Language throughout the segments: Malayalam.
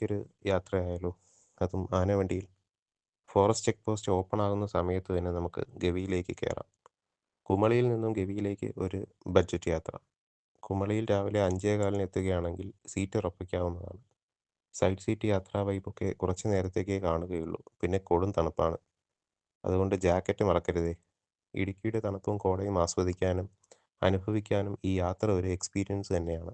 ഗവിയിലേക്കൊരു യാത്രയായാലോ? അതും ആനവണ്ടിയിൽ. ഫോറസ്റ്റ് ചെക്ക് പോസ്റ്റ് ഓപ്പൺ ആകുന്ന സമയത്ത് തന്നെ നമുക്ക് ഗവിയിലേക്ക് കയറാം. കുമളിയിൽ നിന്നും ഗവിയിലേക്ക് ഒരു ബഡ്ജറ്റ് യാത്ര. കുമളിയിൽ രാവിലെ 5:15 എത്തുകയാണെങ്കിൽ സീറ്റ് ഉറപ്പിക്കാവുന്നതാണ്. സൈഡ് സീറ്റ് യാത്രാ വൈബൊക്കെ കുറച്ച് നേരത്തേക്കേ കാണുകയുള്ളൂ. പിന്നെ കൊടും തണുപ്പാണ്. അതുകൊണ്ട് ജാക്കറ്റ് മറക്കരുതേ. ഇടുക്കിയുടെ തണുപ്പും കോടയും ആസ്വദിക്കാനും അനുഭവിക്കാനും ഈ യാത്ര ഒരു എക്സ്പീരിയൻസ് തന്നെയാണ്.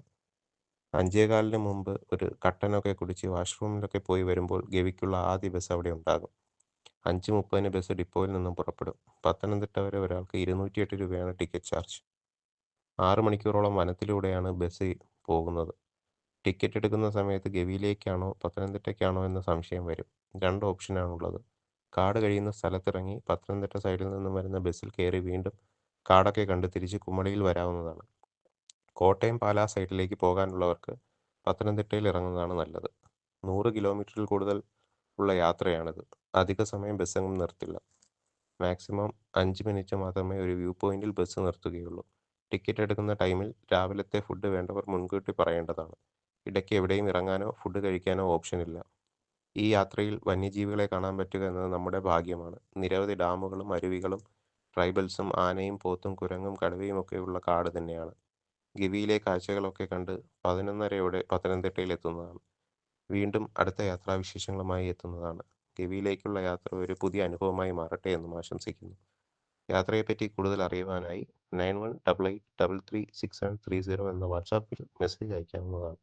5:15 മുമ്പ് ഒരു കട്ടനൊക്കെ കുടിച്ച് വാഷ്റൂമിലൊക്കെ പോയി വരുമ്പോൾ ഗവിക്കുള്ള ആദ്യ ബസ് അവിടെ ഉണ്ടാകും. 5:30 ബസ് ഡിപ്പോയിൽ നിന്നും പുറപ്പെടും. പത്തനംതിട്ട വരെ ഒരാൾക്ക് 208 രൂപയാണ് ടിക്കറ്റ് ചാർജ്. 6 മണിക്കൂറോളം വനത്തിലൂടെയാണ് ബസ് പോകുന്നത്. ടിക്കറ്റ് എടുക്കുന്ന സമയത്ത് ഗവിയിലേക്കാണോ പത്തനംതിട്ടയ്ക്കാണോ എന്ന സംശയം വരും. 2 ഓപ്ഷനാണുള്ളത്. കാട് കഴിയുന്ന സ്ഥലത്തിറങ്ങി പത്തനംതിട്ട സൈഡിൽ നിന്നും വരുന്ന ബസ്സിൽ കയറി വീണ്ടും കാടൊക്കെ കണ്ട് തിരിച്ച് കുമളിയിൽ വരാവുന്നതാണ്. കോട്ടയം പാലാ സൈഡിലേക്ക് പോകാനുള്ളവർക്ക് പത്തനംതിട്ടയിൽ ഇറങ്ങുന്നതാണ് നല്ലത്. 100 കിലോമീറ്ററിൽ കൂടുതൽ ഉള്ള യാത്രയാണിത്. അധിക സമയം ബസ്സെങ്ങും നിർത്തില്ല. മാക്സിമം 5 മിനിറ്റ് മാത്രമേ ഒരു വ്യൂ പോയിന്റിൽ ബസ് നിർത്തുകയുള്ളൂ. ടിക്കറ്റ് എടുക്കുന്ന ടൈമിൽ രാവിലത്തെ ഫുഡ് വേണ്ടവർ മുൻകൂട്ടി പറയേണ്ടതാണ്. ഇടയ്ക്ക് എവിടെയും ഇറങ്ങാനോ ഫുഡ് കഴിക്കാനോ ഓപ്ഷനില്ല. ഈ യാത്രയിൽ വന്യജീവികളെ കാണാൻ പറ്റുക എന്നത് നമ്മുടെ ഭാഗ്യമാണ്. നിരവധി ഡാമുകളും അരുവികളും ട്രൈബൽസും ആനയും പോത്തും കുരങ്ങും കടുവയുമൊക്കെയുള്ള കാട് തന്നെയാണ്. ഗവിയിലെ കാഴ്ചകളൊക്കെ കണ്ട് 11:30 പത്തനംതിട്ടയിൽ എത്തുന്നതാണ്. വീണ്ടും അടുത്ത യാത്രാവിശേഷങ്ങളുമായി എത്തുന്നതാണ്. ഗവിയിലേക്കുള്ള യാത്ര ഒരു പുതിയ അനുഭവമായി മാറട്ടെ എന്നും ആശംസിക്കുന്നു. യാത്രയെപ്പറ്റി കൂടുതൽ അറിയുവാനായി 9188336730 എന്ന വാട്സാപ്പിൽ മെസ്സേജ് അയക്കാവുന്നതാണ്.